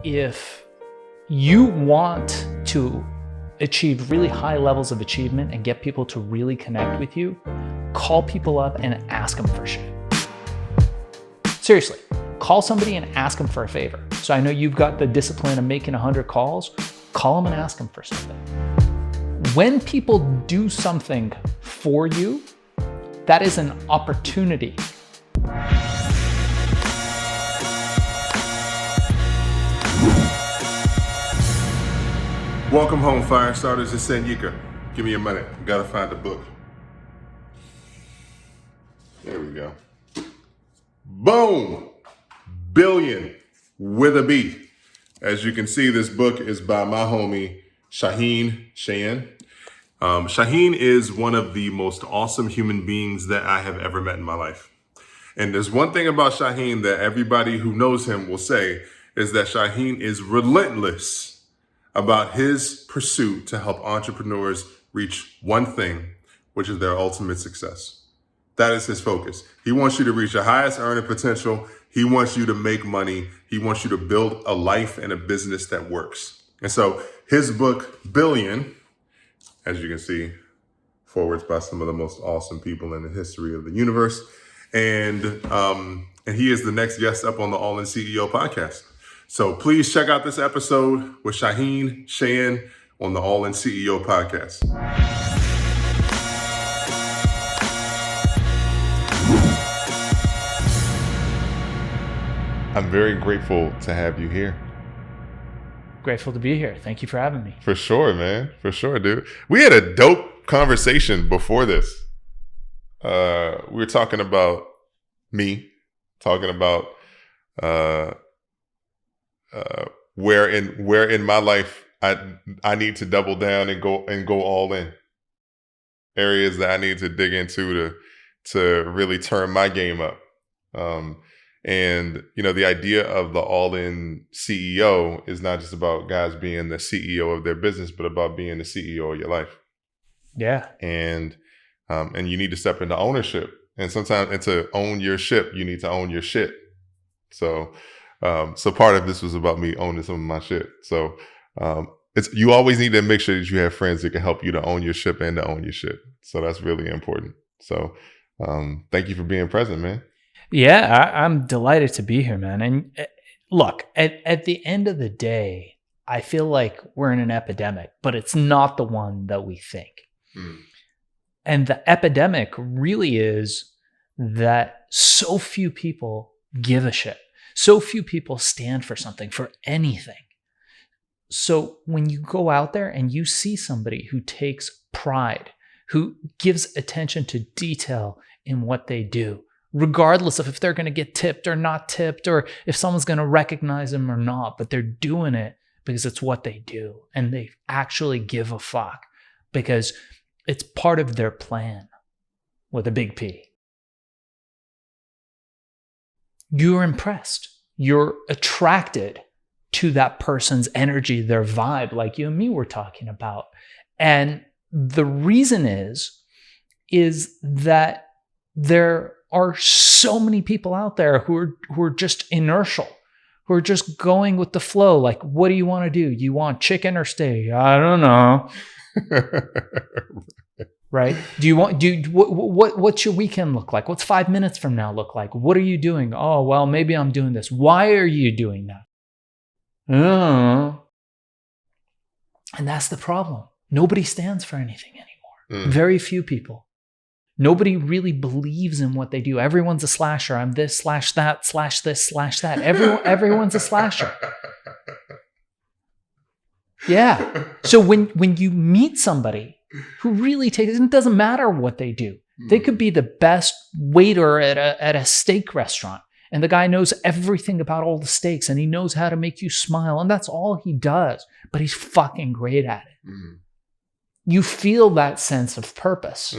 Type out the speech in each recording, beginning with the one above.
if you want to achieve really high levels of achievement and get people to really connect with you, call people up and ask them for shit. Seriously, call somebody and ask them for a favor. So I know you've got the discipline of making 100 calls, call them and ask them for something. When people do something for you, that is an opportunity. Welcome home, fire starters. It's Sanyika. Give me a minute. Gotta find the book. There we go. Boom! Billion with a B. As you can see, this book is by my homie, Shaahin Cheyenne. Shaahin is one of the most awesome human beings that I have ever met in my life. And there's one thing about Shaahin that everybody who knows him will say is that Shaahin is relentless about his pursuit to help entrepreneurs reach one thing, which is their ultimate success. That is his focus. He wants you to reach your highest earning potential. He wants you to make money. He wants you to build a life and a business that works. And so his book, Billion, as you can see, forwards by some of the most awesome people in the history of the universe. And he is the next guest up on the All In CEO podcast. So please check out this episode with Shaahin Cheyenne on the All In CEO podcast. I'm very grateful to have you here. Grateful to be here. Thank you for having me. For sure, man. For sure, dude. We had a dope conversation before this. We were talking about me, talking about where in my life I need to double down and go all in. Areas that I need to dig into to really turn my game up. And you know, the idea of the all-in CEO is not just about guys being the CEO of their business, but about being the CEO of your life. Yeah. And you need to step into ownership. And sometimes, and to own your ship, you need to own your shit. So part of this was about me owning some of my shit. So you always need to make sure that you have friends that can help you to own your ship and to own your shit. So that's really important. So thank you for being present, man. Yeah, I'm delighted to be here, man. And look, at the end of the day, I feel like we're in an epidemic, but it's not the one that we think. And the epidemic really is that so few people give a shit. So few people stand for something, for anything. So when you go out there and you see somebody who takes pride, who gives attention to detail in what they do, regardless of if they're going to get tipped or not tipped, or if someone's going to recognize them or not, but they're doing it because it's what they do. And they actually give a fuck because it's part of their plan with a big P. You're impressed. You're attracted to that person's energy, their vibe, like you and me were talking about. And the reason is that there are so many people out there who are just inertial, who are just going with the flow. Like, what do you want to do? You want chicken or steak? I don't know. Right? What's your weekend look like? What's 5 minutes from now look like? What are you doing? Oh, well, maybe I'm doing this. Why are you doing that? Oh. And that's the problem. Nobody stands for anything anymore. Very few people. Nobody really believes in what they do. Everyone's a slasher. I'm this slash that slash this slash that. Everyone's a slasher. Yeah. So when you meet somebody who really takes, it doesn't matter what they do. They could be the best waiter at a steak restaurant. And the guy knows everything about all the steaks and he knows how to make you smile. And that's all he does. But he's fucking great at it. You feel that sense of purpose.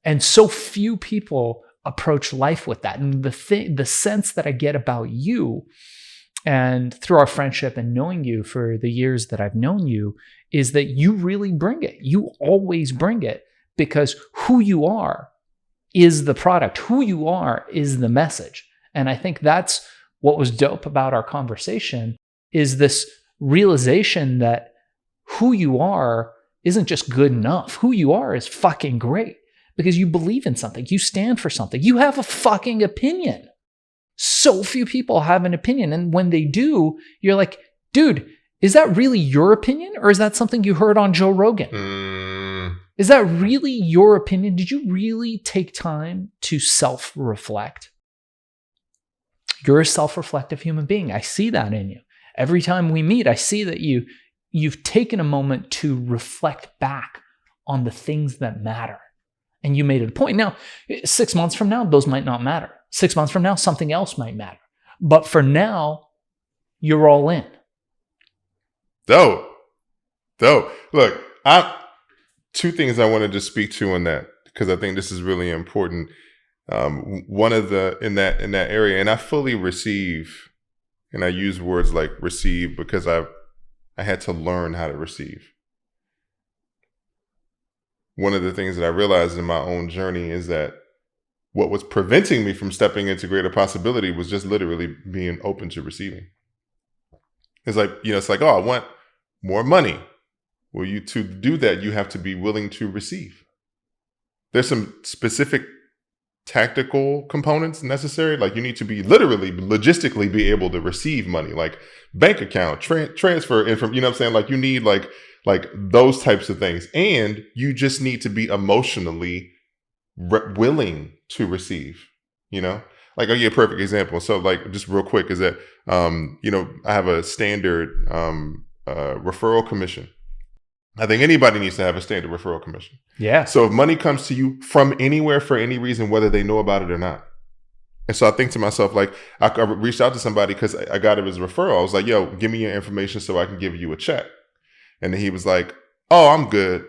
And so few people approach life with that. And the sense that I get about you, and through our friendship and knowing you for the years that I've known you, is that you really bring it. You always bring it because who you are is the product. Who you are is the message. And I think that's what was dope about our conversation is this realization that who you are isn't just good enough. Who you are is fucking great because you believe in something. You stand for something. You have a fucking opinion. So few people have an opinion. And when they do, you're like, dude, is that really your opinion? Or is that something you heard on Joe Rogan? Is that really your opinion? Did you really take time to self-reflect? You're a self-reflective human being. I see that in you. Every time we meet, I see that you've taken a moment to reflect back on the things that matter. And you made it a point. Now, 6 months from now, those might not matter. 6 months from now, something else might matter. But for now, you're all in. Dope. Look, two things I wanted to speak to on that, because I think this is really important. One of in that area, and I fully receive, and I use words like receive because I had to learn how to receive. One of the things that I realized in my own journey is that what was preventing me from stepping into greater possibility was just literally being open to receiving. It's like, it's like, oh, I want more money. Well, to do that, you have to be willing to receive. There's some specific tactical components necessary. Like you need to be literally, logistically be able to receive money, like bank account, transfer, and from, you know what I'm saying? Like you need like those types of things. And you just need to be emotionally willing to receive, Like I'll give you a perfect example. So like just real quick is that, I have a standard referral commission. I think anybody needs to have a standard referral commission. Yeah. So if money comes to you from anywhere for any reason, whether they know about it or not. And so I think to myself, like I reached out to somebody because I got it as a referral. I was like, yo, give me your information so I can give you a check. And then he was like, oh, I'm good.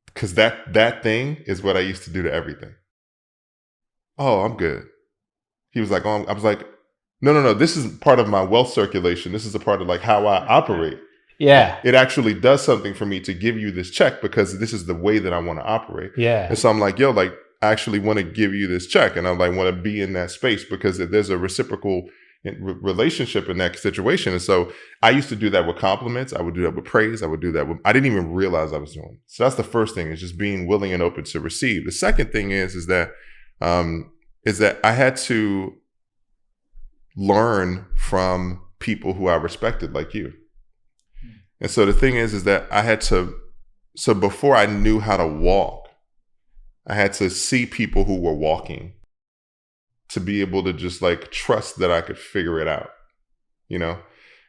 Because that thing is what I used to do to everything. Oh, I'm good. He was like, oh, I was like, no. This is part of my wealth circulation. This is a part of like how I operate. Yeah. It actually does something for me to give you this check because this is the way that I want to operate. Yeah. And so I'm like, yo, like I actually want to give you this check. And I like want to be in that space because there's a reciprocal relationship in that situation. And so I used to do that with compliments. I would do that with praise. I would do that I didn't even realize I was doing. So that's the first thing, is just being willing and open to receive. The second thing is that I had to learn from people who I respected, like you. And so the thing is that I had to, so before I knew how to walk, I had to see people who were walking to be able to just like trust that I could figure it out,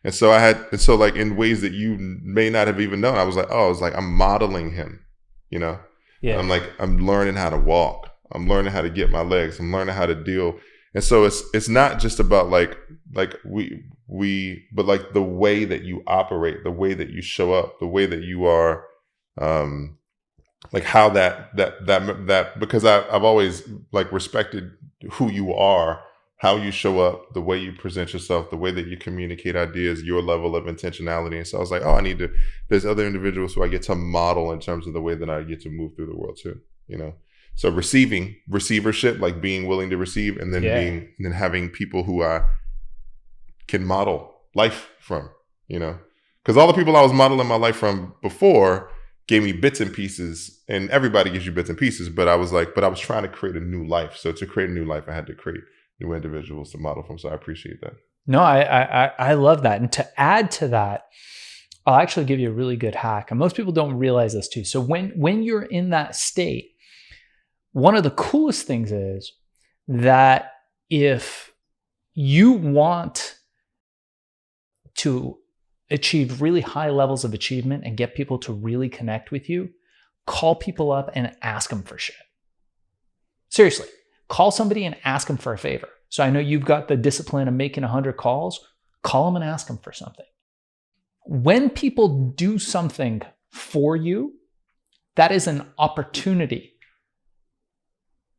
And so like in ways that you may not have even known, I was like, I'm modeling him, Yeah. I'm learning how to walk. I'm learning how to get my legs. I'm learning how to deal. And so it's not just about like but like the way that you operate, the way that you show up, the way that you are, like how that because I've always like respected who you are, how you show up, the way you present yourself, the way that you communicate ideas, your level of intentionality. And so I was like, there's other individuals who I get to model in terms of the way that I get to move through the world too, So receivership, like being willing to receive, and then having people who I can model life from, because all the people I was modeling my life from before gave me bits and pieces, and everybody gives you bits and pieces. But I was trying to create a new life. So to create a new life, I had to create new individuals to model from. So I appreciate that. No, I love that. And to add to that, I'll actually give you a really good hack. And most people don't realize this too. So when you're in that state, one of the coolest things is that if you want to achieve really high levels of achievement and get people to really connect with you, call people up and ask them for shit. Seriously, call somebody and ask them for a favor. So I know you've got the discipline of making 100 calls. Call them and ask them for something. When people do something for you, that is an opportunity.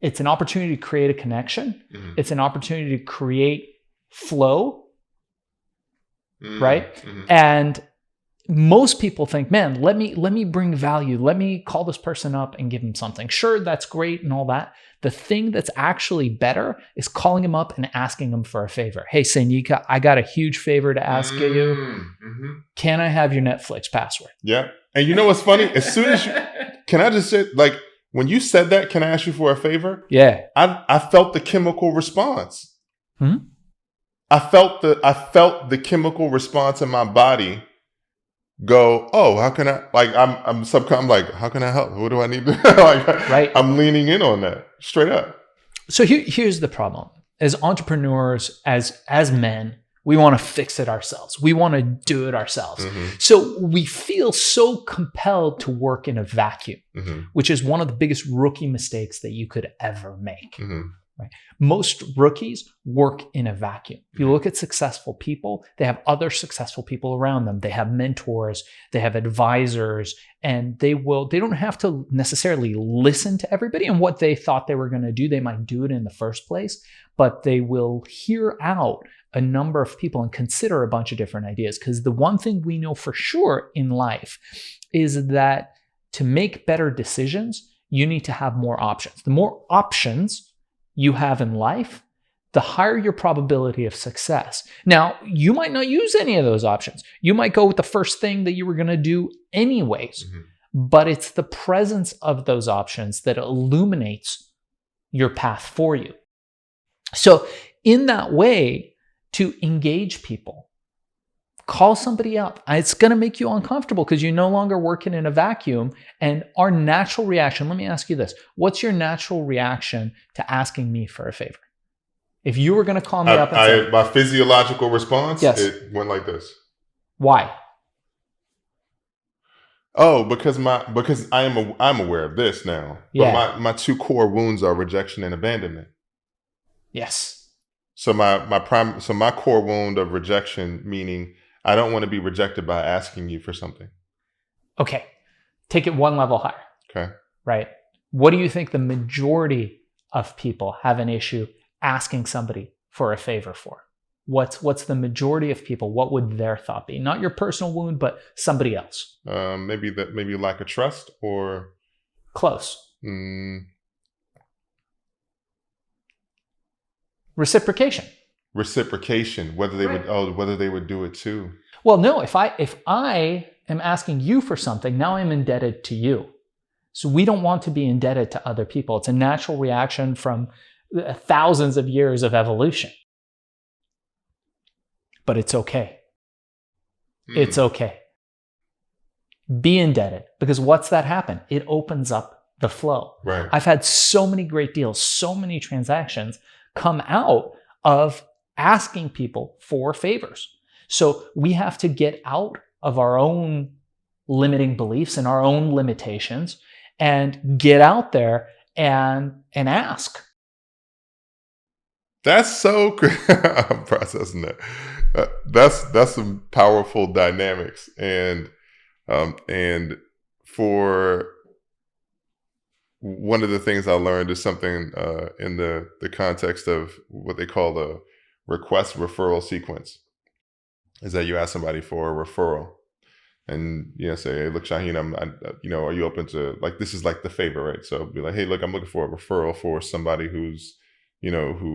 It's an opportunity to create a connection. Mm-hmm. It's an opportunity to create flow, right? Mm-hmm. And most people think, man, let me bring value. Let me call this person up and give him something. Sure, that's great and all that. The thing that's actually better is calling him up and asking him for a favor. Hey, Sanyika, I got a huge favor to ask you. Mm-hmm. Can I have your Netflix password? Yeah. And you know what's funny? As soon as can I just say, like, when you said that, can I ask you for a favor? Yeah. I felt the chemical response. Hmm? I felt the chemical response in my body go, oh, how can I, like, I'm like, how can I help? What do I need to, like, right. I'm leaning in on that straight up. So here's the problem. As entrepreneurs, as men, we want to fix it ourselves. We want to do it ourselves. Mm-hmm. So we feel so compelled to work in a vacuum, mm-hmm. which is one of the biggest rookie mistakes that you could ever make. Mm-hmm. Right? Most rookies work in a vacuum. If you look at successful people, they have other successful people around them. They have mentors, they have advisors, and they don't have to necessarily listen to everybody and what they thought they were going to do. They might do it in the first place, but they will hear out a number of people and consider a bunch of different ideas. Because the one thing we know for sure in life is that to make better decisions, you need to have more options. The more options you have in life, the higher your probability of success. Now, you might not use any of those options. You might go with the first thing that you were going to do anyways, mm-hmm. but it's the presence of those options that illuminates your path for you. So in that way, to engage people, call somebody up. It's going to make you uncomfortable because you're no longer working in a vacuum. And our natural reaction, let me ask you this. What's your natural reaction to asking me for a favor? If you were going to call me up and say... My physiological response, yes. It went like this. Why? Oh, because I'm aware of this now. Yeah. But my two core wounds are rejection and abandonment. Yes. So my core wound of rejection, meaning I don't want to be rejected by asking you for something. Okay. Take it one level higher. Okay. Right. What do you think the majority of people have an issue asking somebody for a favor for? What's the majority of people? What would their thought be? Not your personal wound, but somebody else. Maybe lack of trust or close. Reciprocation, whether they would do it too. Well, no, if I am asking you for something, now I'm indebted to you. So we don't want to be indebted to other people. It's a natural reaction from thousands of years of evolution. But it's okay. It's okay. Be indebted, because what's that happen? It opens up the flow. Right. I've had so many great deals, so many transactions come out of asking people for favors. So we have to get out of our own limiting beliefs and our own limitations and get out there and ask. That's so good. I'm processing that. That's some powerful dynamics. And for one of the things I learned is something in the context of what they call the request referral sequence, is that you ask somebody for a referral, and say, hey, look, Shaahin, are you open to, like, this is like the favor, right? So be like, hey, look, I'm looking for a referral for somebody who's who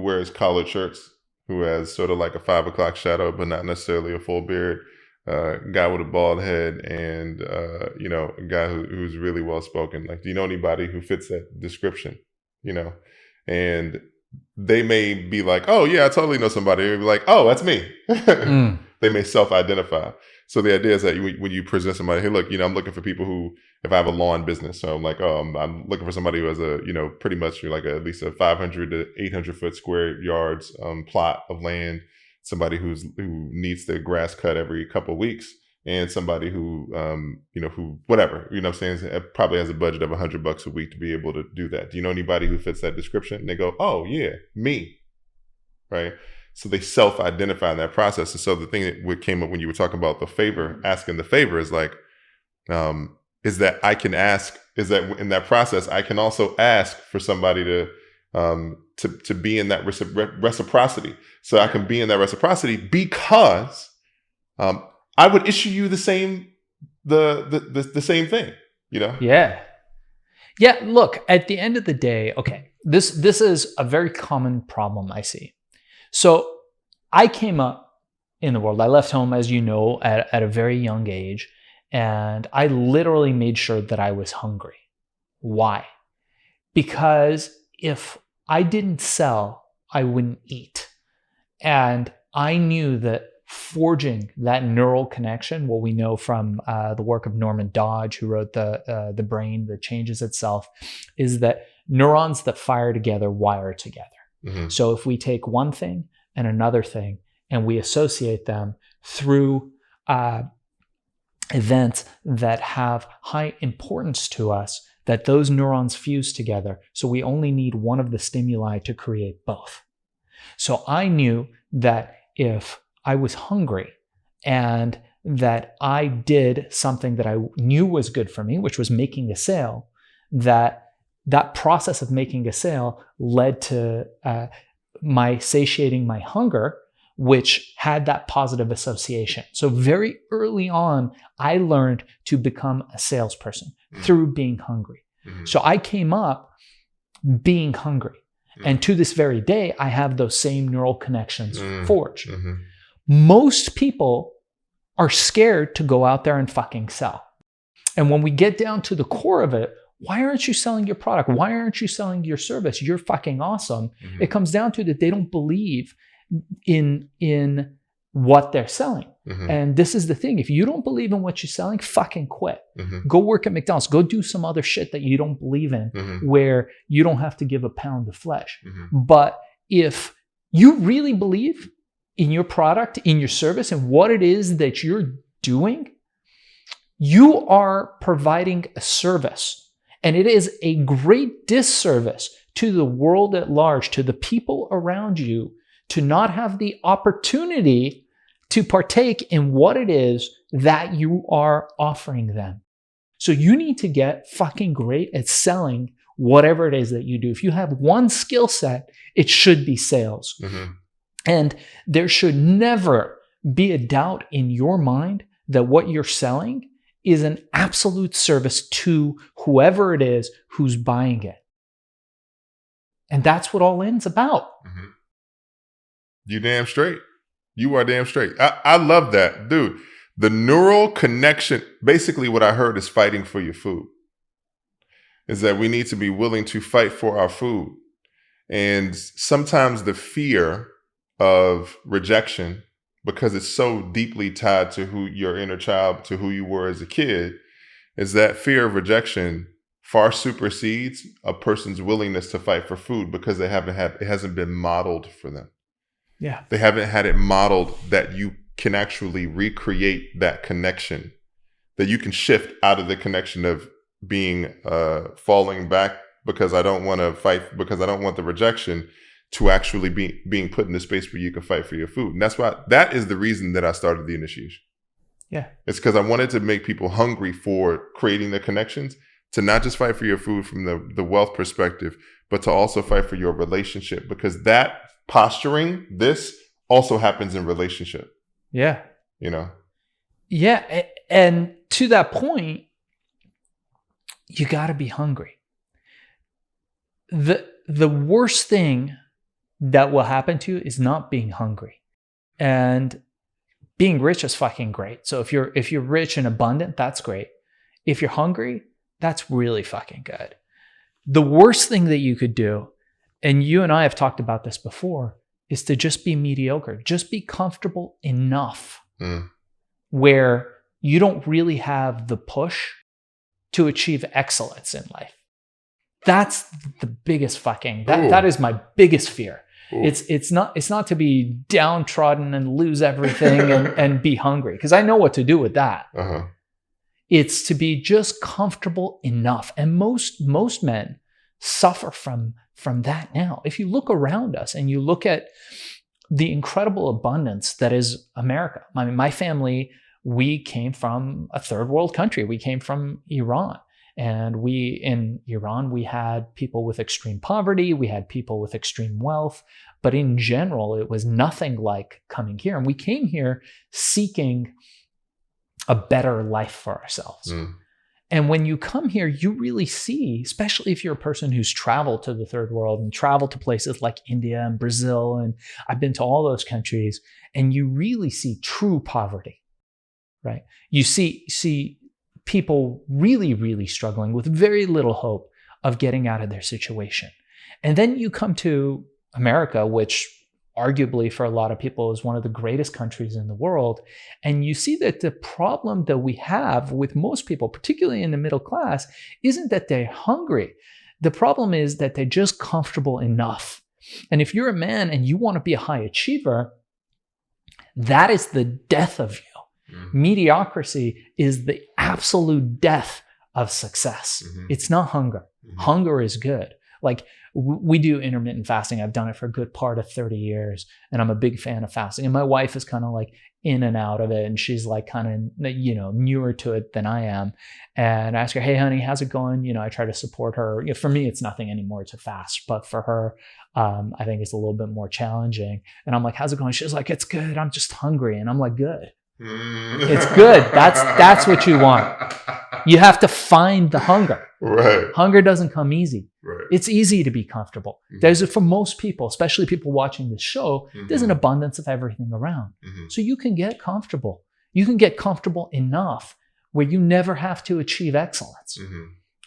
wears collared shirts, who has sort of like a 5 o'clock shadow, but not necessarily a full beard. Guy with a bald head, and a guy who's really well spoken. Like, do you know anybody who fits that description? And they may be like, oh yeah, I totally know somebody. They'd be like, oh, that's me. They may self-identify. So the idea is that when you present somebody, hey, look, I'm looking for people who, if I have a lawn business, so I'm like, oh, I'm looking for somebody who has a, pretty much like at least a 500 to 800 foot square yards plot of land. Somebody who needs their grass cut every couple of weeks, and somebody who, who, whatever, what I'm saying, probably has a budget of $100 a week to be able to do that. Do you know anybody who fits that description? And they go, oh yeah, me. Right. So they self-identify in that process. And so the thing that came up when you were talking about the favor, asking the favor, is like, is that I can ask, is that in that process, I can also ask for somebody to be in that reciprocity. So I can be in that reciprocity because I would issue you the same same thing, you know? Yeah. Yeah, look, at the end of the day, okay, this is a very common problem I see. So I came up in the world. I left home, as you know, at a very young age, and I literally made sure that I was hungry. Why? Because if I didn't sell, I wouldn't eat. And I knew that forging that neural connection, what we know from the work of Norman Dodge, who wrote the Brain That Changes Itself, is that neurons that fire together wire together. Mm-hmm. So if we take one thing and another thing and we associate them through events that have high importance to us, that those neurons fuse together. So we only need one of the stimuli to create both. So I knew that if I was hungry and that I did something that I knew was good for me, which was making a sale, that process of making a sale led to my satiating my hunger, which had that positive association. So very early on, I learned to become a salesperson through being hungry. So I came up being hungry. And to this very day, I have those same neural connections forged. Most people are scared to go out there and fucking sell. And when we get down to the core of it, why aren't you selling your product? Why aren't you selling your service? You're fucking awesome. It comes down to that they don't believe in what they're selling. And this is the thing. If you don't believe in what you're selling, fucking quit. Go work at McDonald's. Go do some other shit that you don't believe in where you don't have to give a pound of flesh. But if you really believe in your product, in your service, and what it is that you're doing, you are providing a service. And it is a great disservice to the world at large, to the people around you, to not have the opportunity to partake in what it is that you are offering them. So you need to get fucking great at selling whatever it is that you do. If you have one skill set, it should be sales. And there should never be a doubt in your mind that what you're selling is an absolute service to whoever it is who's buying it. And that's what all in's about. You damn straight. You are damn straight. I love that. Dude, the neural connection, basically what I heard is fighting for your food. Is that we need to be willing to fight for our food. And sometimes the fear of rejection, because it's so deeply tied to who your inner child, to who you were as a kid, is that fear of rejection far supersedes a person's willingness to fight for food because it hasn't been modeled for them. Yeah. They haven't had it modeled that you can actually recreate that connection, that you can shift out of the connection of being falling back because I don't want to fight, because I don't want the rejection, to actually being put in a space where you can fight for your food. And that is the reason that I started the initiation. Yeah. It's because I wanted to make people hungry for creating the connections, to not just fight for your food from the wealth perspective, but to also fight for your relationship, because that posturing, this also happens in relationship. Yeah. You know? Yeah. And to that point, you got to be hungry. The worst thing that will happen to you is not being hungry. And being rich is fucking great. So if you're rich and abundant, that's great. If you're hungry, that's really fucking good. The worst thing that you could do, and you and I have talked about this before, is to just be mediocre. Just be comfortable enough where you don't really have the push to achieve excellence in life. That's the biggest fucking, that is my biggest fear. It's not to be downtrodden and lose everything and be hungry, because I know what to do with that. It's to be just comfortable enough. And most men suffer from that now. If you look around us and you look at the incredible abundance that is America. I mean, my family, we came from a third world country. We came from Iran. And in Iran, we had people with extreme poverty, we had people with extreme wealth, but in general, it was nothing like coming here. And we came here seeking a better life for ourselves. And when you come here, you really see, especially if you're a person who's traveled to the third world and traveled to places like India and Brazil, and I've been to all those countries, and you really see true poverty, right? You see people really, really struggling with very little hope of getting out of their situation. And then you come to America, which arguably for a lot of people is one of the greatest countries in the world. And you see that the problem that we have with most people, particularly in the middle class, isn't that they're hungry. The problem is that they're just comfortable enough. And if you're a man and you want to be a high achiever, that is the death of you. Mediocrity is the absolute death of success. It's not hunger. Hunger is good. Like, we do intermittent fasting. I've done it for a good part of 30 years, and I'm a big fan of fasting. And my wife is kind of like in and out of it, and she's like kind of, newer to it than I am. And I ask her, hey, honey, how's it going? I try to support her. For me, it's nothing anymore to fast, but for her, I think it's a little bit more challenging. And I'm like, how's it going? She's like, it's good. I'm just hungry. And I'm like, good. It's good. That's what you want. You have to find the hunger. Right. Hunger doesn't come easy. Right. It's easy to be comfortable. There's, for most people, especially people watching this show, there's an abundance of everything around. So you can get comfortable. You can get comfortable enough where you never have to achieve excellence.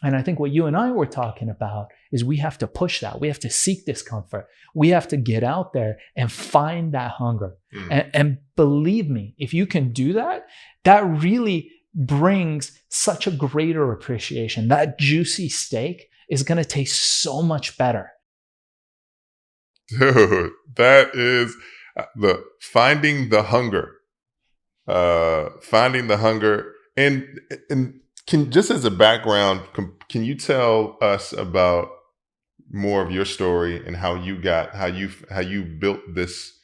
And I think what you and I were talking about is we have to push that. We have to seek discomfort. We have to get out there and find that hunger. And believe me, if you can do that, that really brings such a greater appreciation. That juicy steak is going to taste so much better. Dude, that is the finding the hunger. Finding the hunger. And can, just as a background, can you tell us about more of your story and how you built this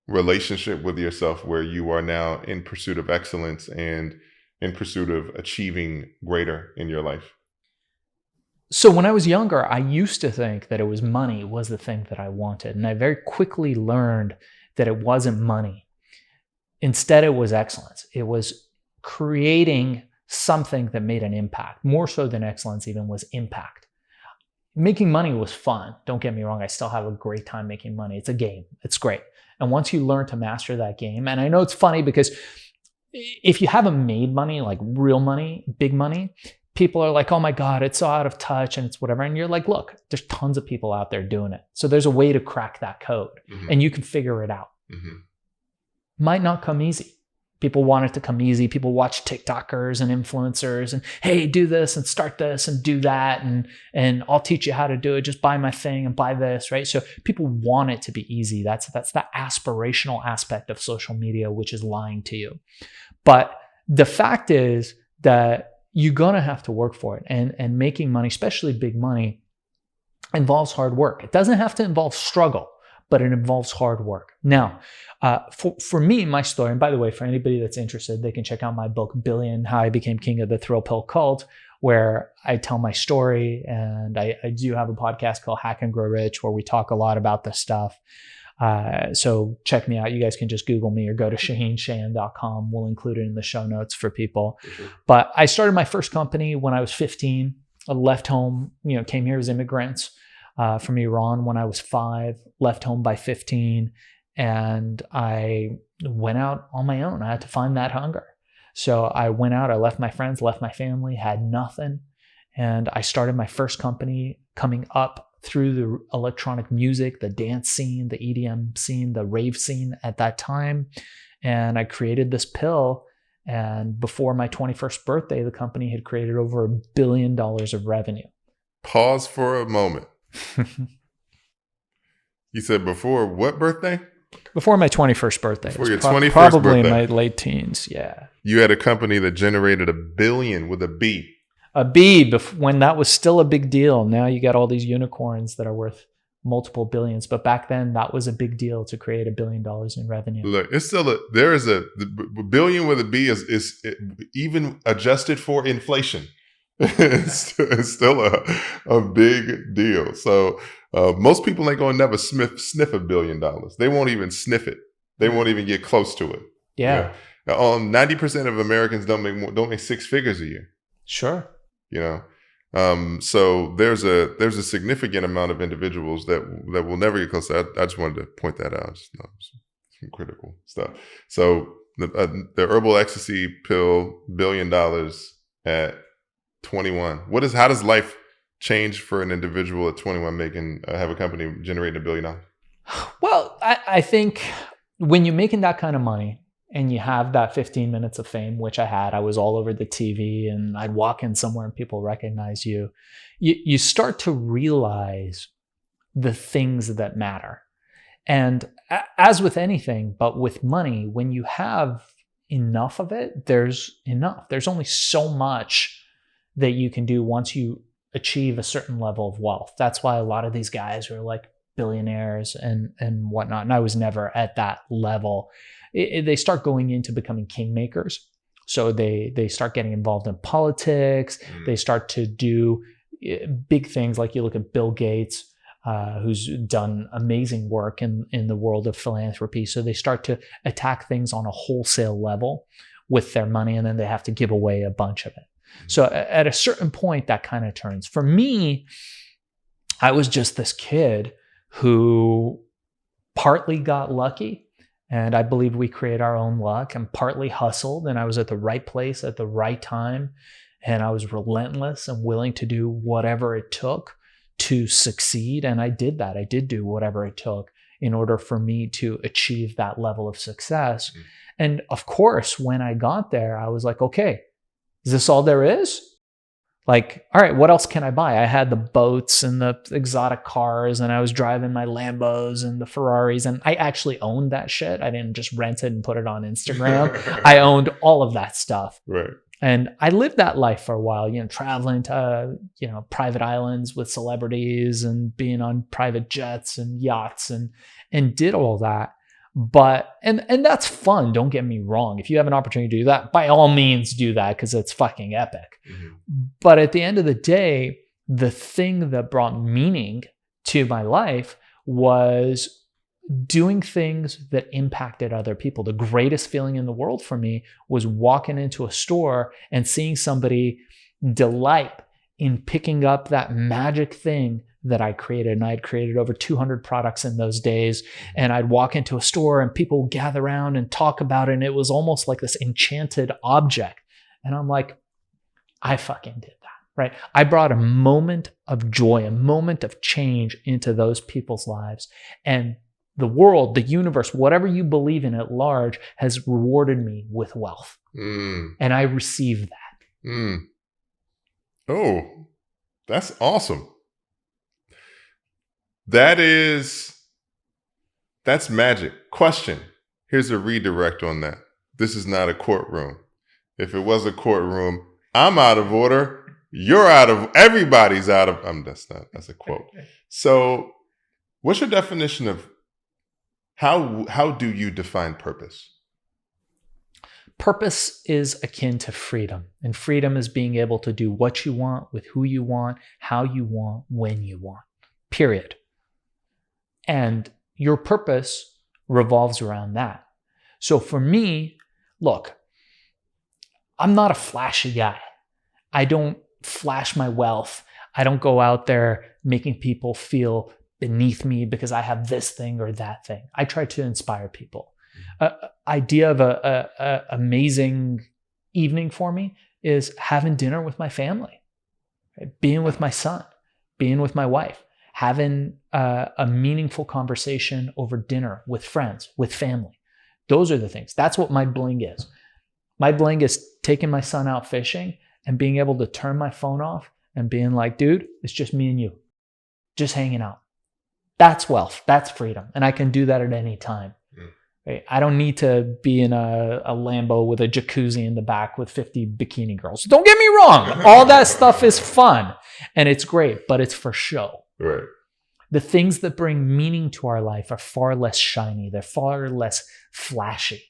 relationship with yourself where you are now in pursuit of excellence and in pursuit of achieving greater in your life? So when I was younger, I used to think that money was the thing that I wanted. And I very quickly learned that it wasn't money. Instead, it was excellence. It was creating something that made an impact. More so than excellence even was impact. Making money was fun. Don't get me wrong. I still have a great time making money. It's a game. It's great. And once you learn to master that game, and I know it's funny because if you haven't made money, like real money, big money, people are like, oh my God, it's so out of touch and it's whatever. And you're like, look, there's tons of people out there doing it. So there's a way to crack that code and you can figure it out. Might not come easy. People want it to come easy. People watch TikTokers and influencers and, hey, do this and start this and do that. And I'll teach you how to do it. Just buy my thing and buy this, right? So people want it to be easy. That's the aspirational aspect of social media, which is lying to you. But the fact is that you're going to have to work for it. And making money, especially big money, involves hard work. It doesn't have to involve struggle, but it involves hard work. Now, for me, my story, and by the way, for anybody that's interested, they can check out my book, Billion, How I Became King of the Thrill Pill Cult, where I tell my story. And I do have a podcast called Hack and Grow Rich, where we talk a lot about this stuff. So check me out. You guys can just Google me or go to ShaahinCheyenne.com. We'll include it in the show notes for people. But I started my first company when I was 15. I left home, came here as immigrants from Iran when I was 5, left home by 15. And I went out on my own. I had to find that hunger. So I went out, I left my friends, left my family, had nothing. And I started my first company coming up through the electronic music, the dance scene, the EDM scene, the rave scene at that time. And I created this pill. And before my 21st birthday, the company had created over $1 billion of revenue. Pause for a moment. You said before what birthday? Before my 21st birthday. Before your 21st probably birthday. In my late teens, yeah. You had a company that generated $1 billion with a B. A B, when that was still a big deal. Now you got all these unicorns that are worth multiple billions. But back then, that was a big deal to create $1 billion in revenue. Look, it's still the billion with a B is even adjusted for inflation. It's still a big deal. So most people ain't gonna never sniff $1 billion. They won't even sniff it. They won't even get close to it. Yeah. 90% of Americans don't make 6 figures a year. Sure. So there's a significant amount of individuals that will never get close. I just wanted to point that out. Some critical stuff. So the Herbal Ecstacy pill, $1 billion at 21. How does life change for an individual at 21 have a company generating $1 billion? Well, I think when you're making that kind of money and you have that 15 minutes of fame, which I had, I was all over the TV and I'd walk in somewhere and people recognize you, you start to realize the things that matter. And as with anything, but with money, when you have enough of it, there's enough. There's only so much that you can do once you achieve a certain level of wealth. That's why a lot of these guys are like billionaires and whatnot. And I was never at that level. They start going into becoming kingmakers. So they start getting involved in politics. They start to do big things. Like you look at Bill Gates, who's done amazing work in the world of philanthropy. So they start to attack things on a wholesale level with their money, and then they have to give away a bunch of it. So at a certain point, that kind of turns. For me, I was just this kid who partly got lucky, and I believe we create our own luck, and partly hustled, and I was at the right place at the right time, and I was relentless and willing to do whatever it took to succeed. And I did that. I did do whatever it took in order for me to achieve that level of success. And of course, when I got there, I was like, okay, is this all there is? Like, all right, what else can I buy? I had the boats and the exotic cars, and I was driving my Lambos and the Ferraris, and I actually owned that shit. I didn't just rent it and put it on Instagram. I owned all of that stuff. Right. And I lived that life for a while, traveling to, private islands with celebrities and being on private jets and yachts and did all that. But, and that's fun. Don't get me wrong. If you have an opportunity to do that, by all means do that, because it's fucking epic. But at the end of the day, the thing that brought meaning to my life was doing things that impacted other people. The greatest feeling in the world for me was walking into a store and seeing somebody delight in picking up that magic thing that I created. And I'd created over 200 products in those days. And I'd walk into a store and people would gather around and talk about it. And it was almost like this enchanted object. And I'm like, I fucking did that, right? I brought a moment of joy, a moment of change into those people's lives. And the world, the universe, whatever you believe in at large, has rewarded me with wealth. And I received that. Oh, that's awesome. That's magic. Question. Here's a redirect on that. This is not a courtroom. If it was a courtroom, I'm out of order. Everybody's out of, that's a quote. So what's your definition of, how do you define purpose? Purpose is akin to freedom. And freedom is being able to do what you want, with who you want, how you want, when you want. Period. And your purpose revolves around that. So for me, look, I'm not a flashy guy. I don't flash my wealth. I don't go out there making people feel beneath me because I have this thing or that thing. I try to inspire people. Idea of a amazing evening for me is having dinner with my family, right? Being with my son, being with my wife, having a meaningful conversation over dinner with friends, with family. Those are the things. That's what my bling is. My bling is taking my son out fishing and being able to turn my phone off and being like, dude, it's just me and you, just hanging out. That's wealth. That's freedom. And I can do that at any time. Right? I don't need to be in a Lambo with a jacuzzi in the back with 50 bikini girls. Don't get me wrong. All that stuff is fun and it's great, but it's for show. Right. The things that bring meaning to our life are far less shiny. They're far less flashy.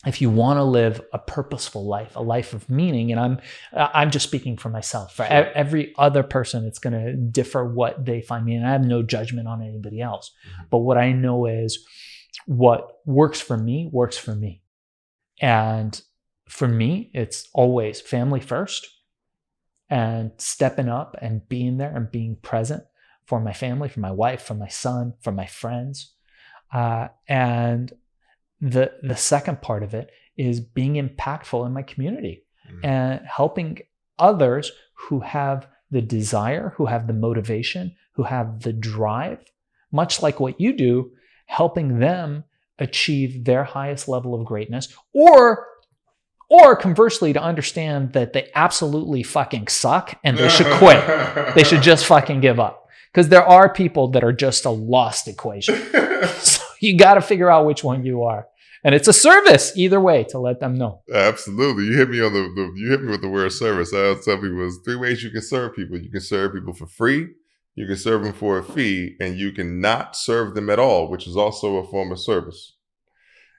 if you want to live a purposeful life, a life of meaning, and I'm just speaking for myself. For every other person, it's going to differ what they find meaning. I have no judgment on anybody else. But what I know is what works for me works for me. And for me, it's always family first and stepping up and being there and being present for my family, for my wife, for my son, for my friends. And the second part of it is being impactful in my community and helping others who have the desire, who have the motivation, who have the drive, much like what you do, helping them achieve their highest level of greatness, or conversely, to understand that they absolutely fucking suck and they should quit. They should just fucking give up. Because there are people that are just a lost equation. So you got to figure out which one you are. And it's a service either way to let them know. Absolutely. You hit me on you hit me with the word service. I tell people there's 3 ways you can serve people. You can serve people for free, you can serve them for a fee, and you can not serve them at all, which is also a form of service.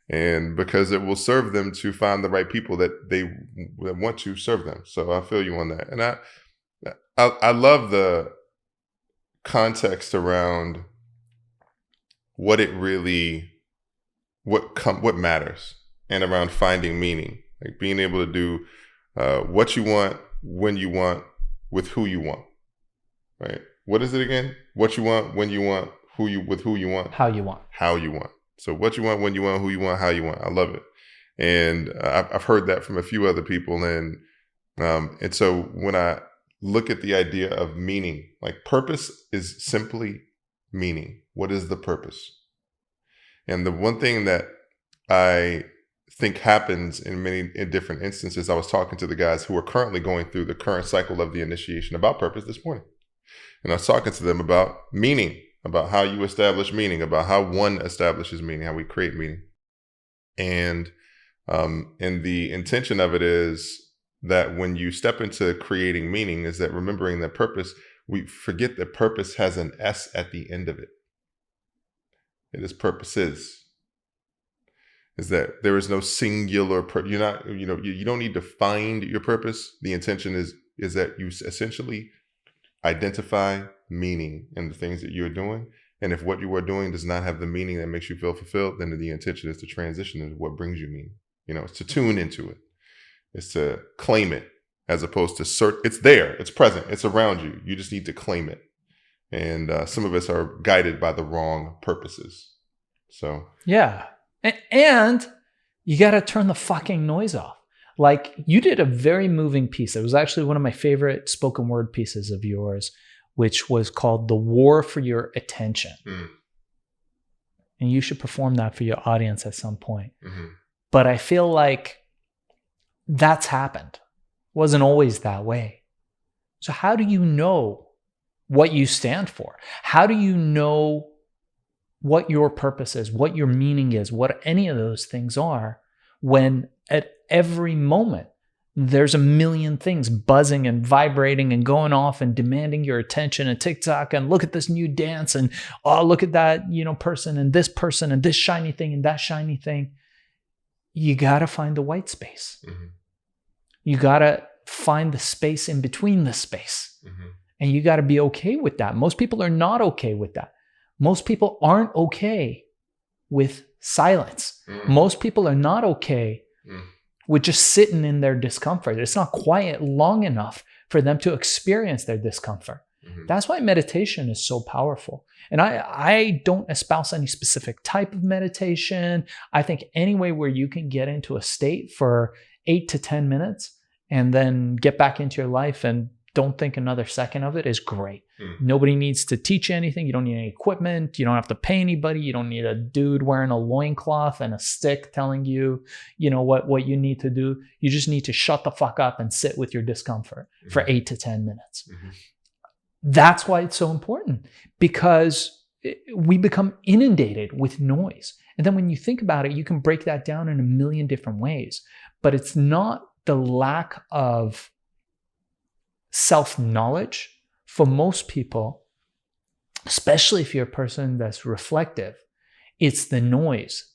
And because it will serve them to find the right people that want to serve them. So I feel you on that. And I love the context around what matters, and around finding meaning, like being able to do what you want, when you want, with who you want, right? What is it again? What you want, when you want, with who you want, how you want. So what you want, when you want, who you want, how you want. I love it. And I've heard that from a few other people. And so when I look at the idea of meaning, like purpose is simply meaning. What is the purpose? And the one thing that I think happens in different instances, I was talking to the guys who are currently going through the current cycle of the initiation about purpose this morning. And I was talking to them about meaning, about how you establish meaning, about how one establishes meaning, how we create meaning. And the intention of it is that when you step into creating meaning, is that remembering that purpose, we forget that purpose has an S at the end of it. It is purposes. Is that there is no singular you don't need to find your purpose. The intention is that you essentially identify meaning in the things that you're doing. And if what you are doing does not have the meaning that makes you feel fulfilled, then the intention is to transition into what brings you meaning. It's to tune into it. It's to claim it, as opposed to search. It's there. It's present. It's around you. You just need to claim it. And some of us are guided by the wrong purposes. So yeah. And you got to turn the fucking noise off. Like, you did a very moving piece. It was actually one of my favorite spoken word pieces of yours, which was called The War for Your Attention. And you should perform that for your audience at some point. But I feel like that's happened. It wasn't always that way. So how do you know what you stand for? How do you know what your purpose is, what your meaning is, what any of those things are, when at every moment there's a million things buzzing and vibrating and going off and demanding your attention, and TikTok, and look at this new dance, and oh, look at that, person and this shiny thing and that shiny thing. You got to find the white space. You got to find the space in between the space. And you got to be okay with that. Most people are not okay with that. Most people aren't okay with silence. Most people are not okay with just sitting in their discomfort. It's not quiet long enough for them to experience their discomfort. That's why meditation is so powerful. And I don't espouse any specific type of meditation. I think any way where you can get into a state for 8 to 10 minutes and then get back into your life and don't think another second of it is great. Nobody needs to teach you anything. You don't need any equipment. You don't have to pay anybody. You don't need a dude wearing a loincloth and a stick telling you, what you need to do. You just need to shut the fuck up and sit with your discomfort for 8 to 10 minutes. That's why it's so important, because we become inundated with noise. And then when you think about it, you can break that down in a million different ways. But it's not the lack of self-knowledge. For most people, especially if you're a person that's reflective, it's the noise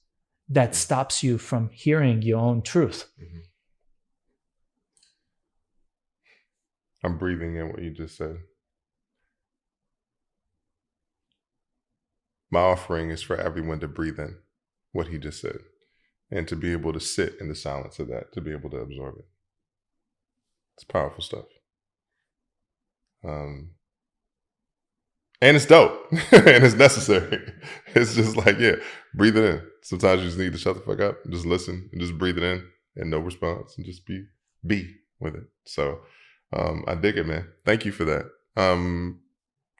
that stops you from hearing your own truth. Mm-hmm. I'm breathing in what you just said. My offering is for everyone to breathe in what he just said and to be able to sit in the silence of that, to be able to absorb it. It's powerful stuff. And it's dope and it's necessary. It's just like, yeah, breathe it in. Sometimes you just need to shut the fuck up and just listen and just breathe it in and no response and just be with it. So I dig it, man. Thank you for that.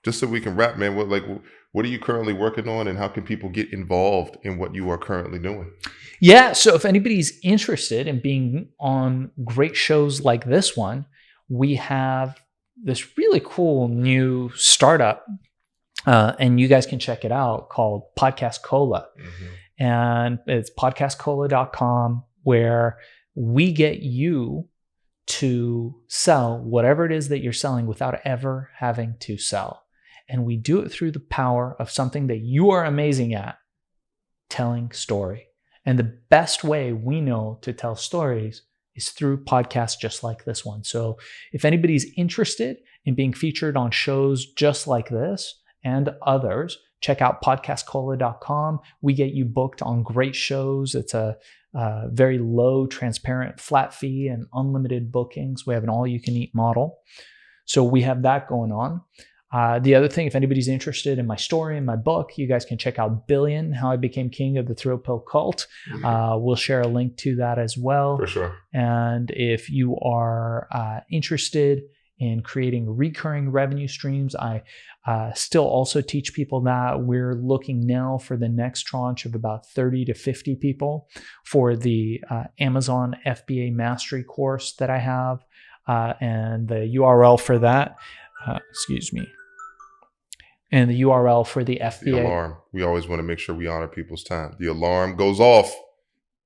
Just so we can wrap, man, what are you currently working on and how can people get involved in what you are currently doing? Yeah. So if anybody's interested in being on great shows like this one, we have this really cool new startup, and you guys can check it out, called Podcast Cola. Mm-hmm. And it's podcastcola.com, where we get you to sell whatever it is that you're selling without ever having to sell. And we do it through the power of something that you are amazing at, telling story. And the best way we know to tell stories is through podcasts just like this one. So if anybody's interested in being featured on shows just like this and others, check out podcastcola.com. We get you booked on great shows. It's a very low, transparent, flat fee and unlimited bookings. We have an all-you-can-eat model. So we have that going on. The other thing, if anybody's interested in my story and my book, you guys can check out Billion, How I Became King of the Thrill Pill Cult. We'll share a link to that as well. For sure. And if you are interested in creating recurring revenue streams, I still also teach people that. We're looking now for the next tranche of about 30 to 50 people for the Amazon FBA Mastery course that I have. And the URL for that, and the URL for the FBA. The alarm. We always want to make sure we honor people's time. The alarm goes off.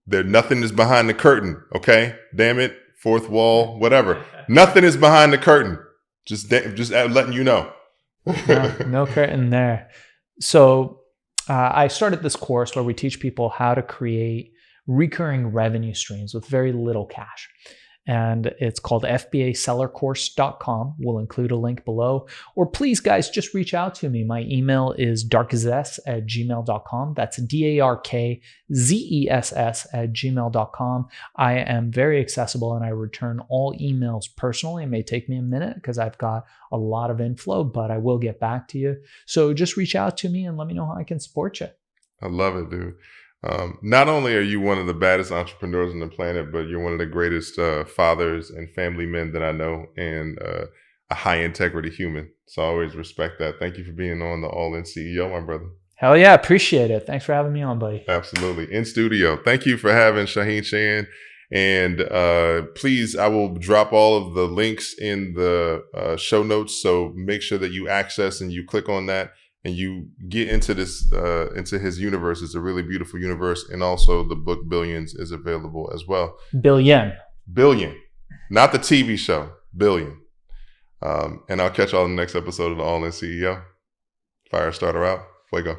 Nothing is behind the curtain, okay? Damn it, fourth wall, whatever. Nothing is behind the curtain. Just letting you know. No curtain there. So I started this course where we teach people how to create recurring revenue streams with very little cash. And it's called FBAsellercourse.com. We'll include a link below. Or please, guys, just reach out to me. My email is darkzess@gmail.com. That's DARKZESS@gmail.com. I am very accessible and I return all emails personally. It may take me a minute because I've got a lot of inflow, but I will get back to you. So just reach out to me and let me know how I can support you. I love it, dude. Not only are you one of the baddest entrepreneurs on the planet, but you're one of the greatest fathers and family men that I know, and a high integrity human. So I always respect that. Thank you for being on the All In CEO, my brother. Hell yeah, appreciate it. Thanks for having me on, buddy. Absolutely. In studio. Thank you for having Shaahin Cheyenne. And please, I will drop all of the links in the show notes. So make sure that you access and you click on that. And you get into this, into his universe. It's a really beautiful universe. And also the book Billions is available as well. Billion. Not the TV show, Billion. And I'll catch y'all in the next episode of the All In CEO. Firestarter out. Fuego.